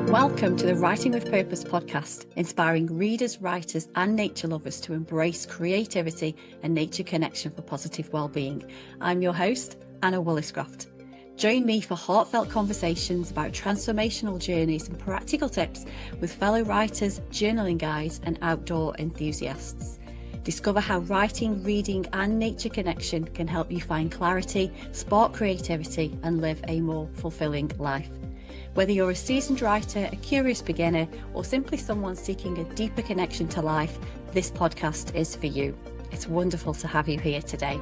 Welcome to the Writing with Purpose podcast, inspiring readers, writers, and nature lovers to embrace creativity and nature connection for positive well-being. I'm your host, Anna Williscroft. Join me for heartfelt conversations about transformational journeys and practical tips with fellow writers, journaling guides, and outdoor enthusiasts. Discover how writing, reading, and nature connection can help you find clarity, spark creativity, and live a more fulfilling life. Whether you're a seasoned writer, a curious beginner, or simply someone seeking a deeper connection to life, this podcast is for you. It's wonderful to have you here today.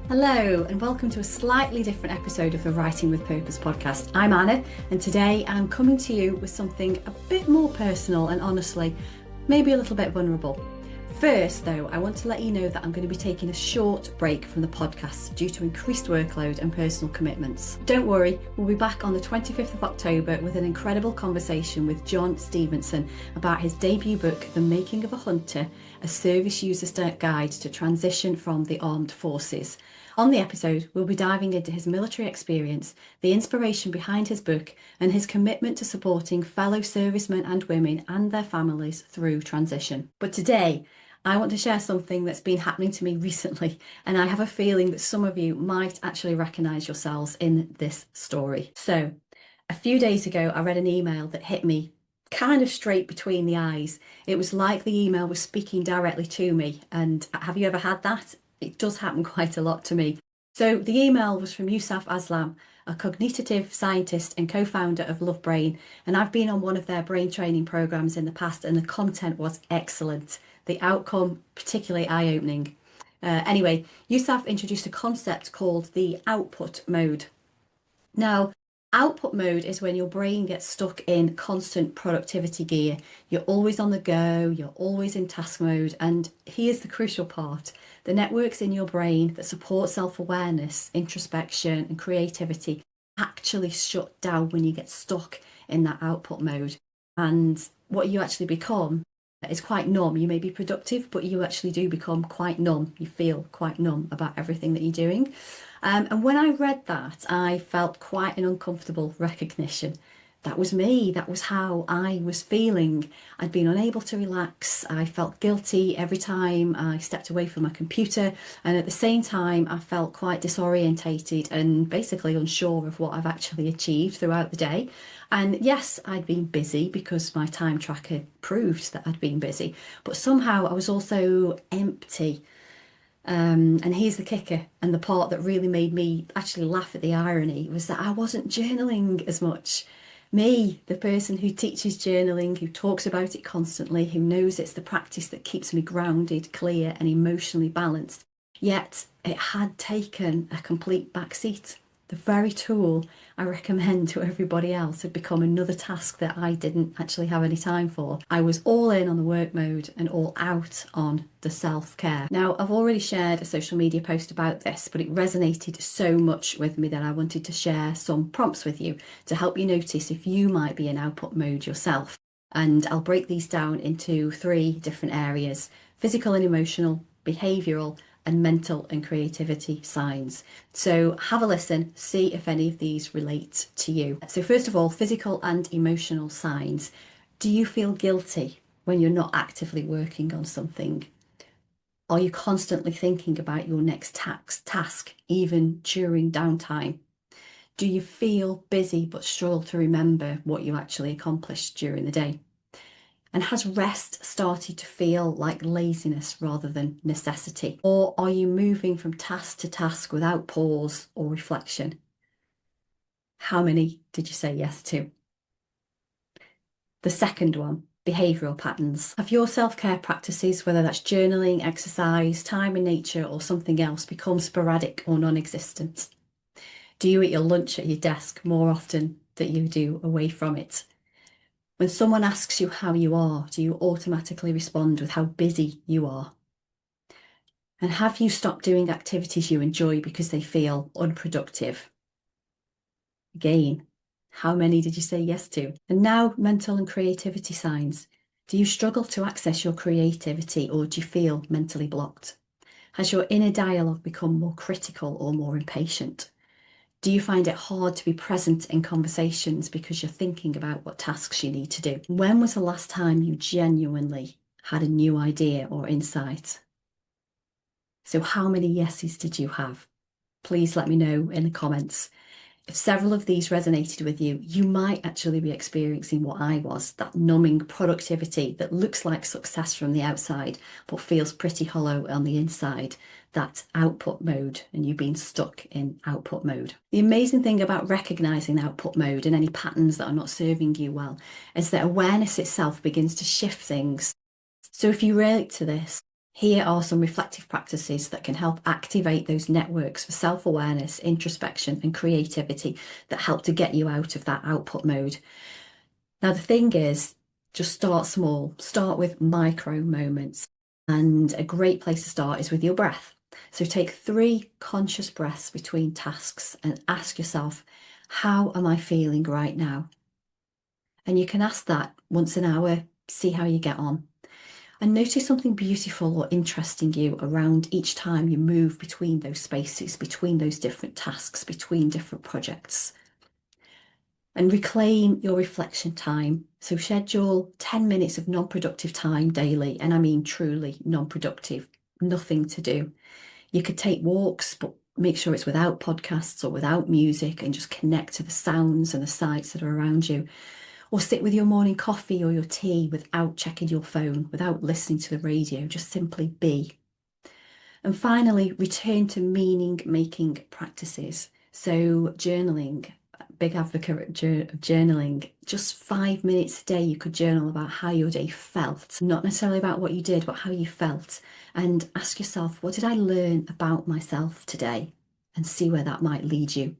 Hello, and welcome to a slightly different episode of the Writing with Purpose podcast. I'm Anna, and today I'm coming to you with something a bit more personal and honestly, maybe a little bit vulnerable. First, though, I want to let you know that I'm going to be taking a short break from the podcast due to increased workload and personal commitments. Don't worry, we'll be back on the 25th of October with an incredible conversation with John Stevenson about his debut book, The Making of a Hunter, a service user's guide to transition from the armed forces. On the episode, we'll be diving into his military experience, the inspiration behind his book, and his commitment to supporting fellow servicemen and women and their families through transition. But today, I want to share something that's been happening to me recently, and I have a feeling that some of you might actually recognise yourselves in this story. So, a few days ago, I read an email that hit me kind of straight between the eyes. It was like the email was speaking directly to me, and have you ever had that? It does happen quite a lot to me. So the email was from Yousaf Aslam, a cognitive scientist and co-founder of Love Brain, and I've been on one of their brain training programs in the past, and the content was excellent. The outcome particularly eye-opening. Anyway, Yousaf introduced a concept called the output mode. Now, output mode is when your brain gets stuck in constant productivity gear. You're always on the go, you're always in task mode, and here's the crucial part. The networks in your brain that support self-awareness, introspection, and creativity actually shut down when you get stuck in that output mode. And what you actually become is quite numb. You may be productive, but you actually do become quite numb. You feel quite numb about everything that you're doing. And when I read that, I felt quite an uncomfortable recognition. That was me. That was how I was feeling. I'd been unable to relax. I felt guilty every time I stepped away from my computer. And at the same time, I felt quite disorientated and basically unsure of what I've actually achieved throughout the day. And yes, I'd been busy because my time tracker proved that I'd been busy. But somehow I was also empty. And here's the kicker, and the part that really made me actually laugh at the irony was that I wasn't journaling as much. Me, the person who teaches journaling, who talks about it constantly, who knows it's the practice that keeps me grounded, clear, and emotionally balanced. Yet it had taken a complete backseat. The very tool I recommend to everybody else had become another task that I didn't actually have any time for. I was all in on the work mode and all out on the self-care. Now, I've already shared a social media post about this, but it resonated so much with me that I wanted to share some prompts with you to help you notice if you might be in output mode yourself. And I'll break these down into 3 different areas: physical and emotional, behavioural, and mental and creativity signs. So have a listen, see if any of these relate to you. So first of all, physical and emotional signs. Do you feel guilty when you're not actively working on something? Are you constantly thinking about your next task, even during downtime? Do you feel busy but struggle to remember what you actually accomplished during the day? And has rest started to feel like laziness rather than necessity? Or are you moving from task to task without pause or reflection? How many did you say yes to? The second one, behavioural patterns. Have your self-care practices, whether that's journaling, exercise, time in nature, or something else, become sporadic or non-existent? Do you eat your lunch at your desk more often than you do away from it? When someone asks you how you are, do you automatically respond with how busy you are? And have you stopped doing activities you enjoy because they feel unproductive? Again, how many did you say yes to? And now, mental and creativity signs. Do you struggle to access your creativity, or do you feel mentally blocked? Has your inner dialogue become more critical or more impatient? Do you find it hard to be present in conversations because you're thinking about what tasks you need to do? When was the last time you genuinely had a new idea or insight? So how many yeses did you have? Please let me know in the comments. If several of these resonated with you, you might actually be experiencing what I was, that numbing productivity that looks like success from the outside, but feels pretty hollow on the inside, that output mode, and you've been stuck in output mode. The amazing thing about recognizing output mode and any patterns that are not serving you well is that awareness itself begins to shift things. So if you relate to this, here are some reflective practices that can help activate those networks for self-awareness, introspection, and creativity that help to get you out of that output mode. Now, the thing is, just start small, start with micro moments. And a great place to start is with your breath. So take 3 conscious breaths between tasks and ask yourself, how am I feeling right now? And you can ask that once an hour, see how you get on. And notice something beautiful or interesting you around each time you move between those spaces, between those different tasks, between different projects. And reclaim your reflection time. So schedule 10 minutes of non-productive time daily. And I mean truly non-productive, nothing to do. You could take walks, but make sure it's without podcasts or without music, and just connect to the sounds and the sights that are around you. Or sit with your morning coffee or your tea without checking your phone, without listening to the radio, just simply be. And finally, return to meaning-making practices. So journaling, big advocate of journaling. Just 5 minutes a day you could journal about how your day felt, not necessarily about what you did, but how you felt. And ask yourself, what did I learn about myself today? And see where that might lead you.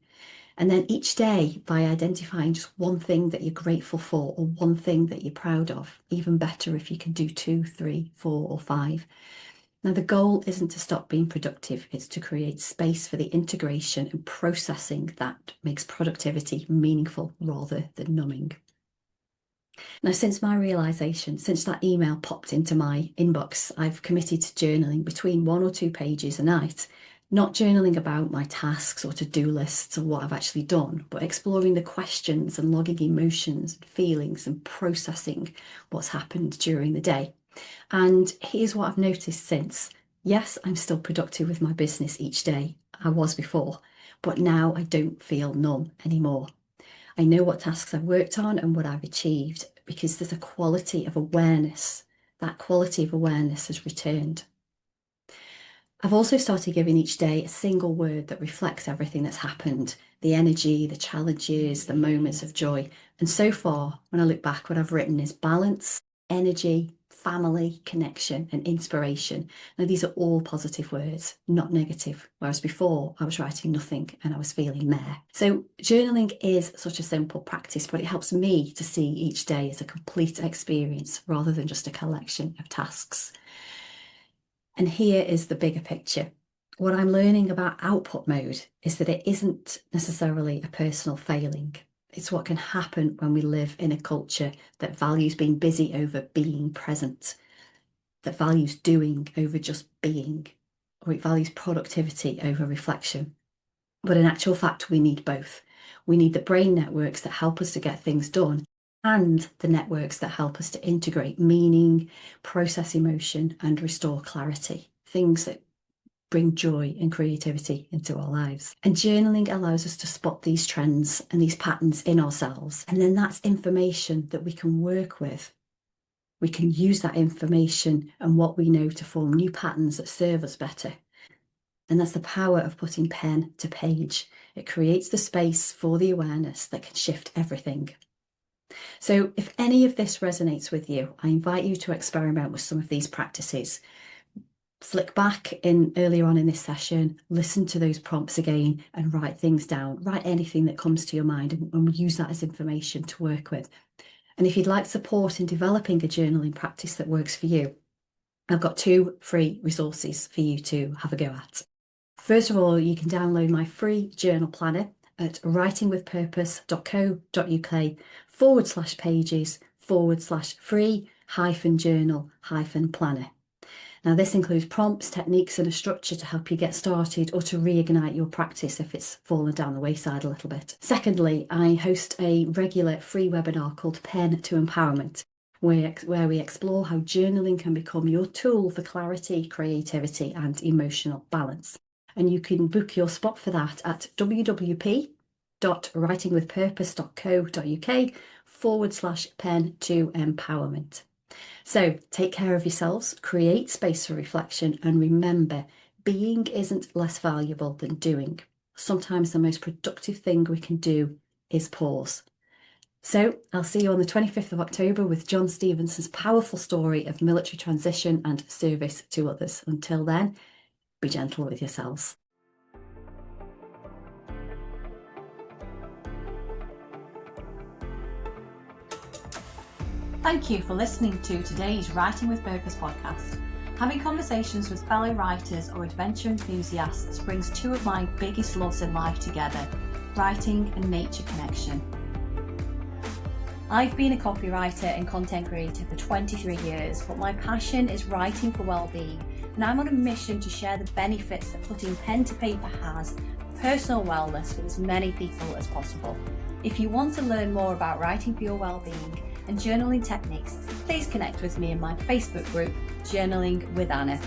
And then each day, by identifying just one thing that you're grateful for or one thing that you're proud of, even better if you can do 2, 3, 4, or 5. Now, the goal isn't to stop being productive, it's to create space for the integration and processing that makes productivity meaningful rather than numbing. Now, since my realisation, since that email popped into my inbox, I've committed to journaling between 1 or 2 pages a night. Not journaling about my tasks or to-do lists or what I've actually done, but exploring the questions and logging emotions and feelings and processing what's happened during the day. And here's what I've noticed since. Yes, I'm still productive with my business each day. I was before, but now I don't feel numb anymore. I know what tasks I've worked on and what I've achieved because there's a quality of awareness. That quality of awareness has returned. I've also started giving each day a single word that reflects everything that's happened, the energy, the challenges, the moments of joy. And so far, when I look back, what I've written is balance, energy, family, connection, and inspiration. Now, these are all positive words, not negative, whereas before I was writing nothing and I was feeling meh. So journaling is such a simple practice, but it helps me to see each day as a complete experience rather than just a collection of tasks. And here is the bigger picture. What I'm learning about output mode is that it isn't necessarily a personal failing. It's what can happen when we live in a culture that values being busy over being present, that values doing over just being, or it values productivity over reflection. But in actual fact, we need both. We need the brain networks that help us to get things done and the networks that help us to integrate meaning, process emotion, and restore clarity. Things that bring joy and creativity into our lives. And journaling allows us to spot these trends and these patterns in ourselves. And then that's information that we can work with. We can use that information and what we know to form new patterns that serve us better. And that's the power of putting pen to page. It creates the space for the awareness that can shift everything. So if any of this resonates with you, I invite you to experiment with some of these practices. Flick back in earlier on in this session, listen to those prompts again and write things down. Write anything that comes to your mind and use that as information to work with. And if you'd like support in developing a journaling practice that works for you, I've got 2 free resources for you to have a go at. First of all, you can download my free journal planner at writingwithpurpose.co.uk/pages/free-journal-planner. Now, this includes prompts, techniques, and a structure to help you get started or to reignite your practice if it's fallen down the wayside a little bit. Secondly, I host a regular free webinar called Pen to Empowerment, where we explore how journaling can become your tool for clarity, creativity, and emotional balance. And you can book your spot for that at www.writingwithpurpose.co.uk/pen to empowerment. So take care of yourselves, create space for reflection, and remember, being isn't less valuable than doing. Sometimes the most productive thing we can do is pause. So I'll see you on the 25th of October with John Stevenson's powerful story of military transition and service to others. Until then, be gentle with yourselves. Thank you for listening to today's Writing with Purpose podcast. Having conversations with fellow writers or adventure enthusiasts brings two of my biggest loves in life together, writing and nature connection. I've been a copywriter and content creator for 23 years, but my passion is writing for well-being, and I'm on a mission to share the benefits that putting pen to paper has for personal wellness with as many people as possible. If you want to learn more about writing for your well-being and journaling techniques, please connect with me in my Facebook group, Journaling with Anna.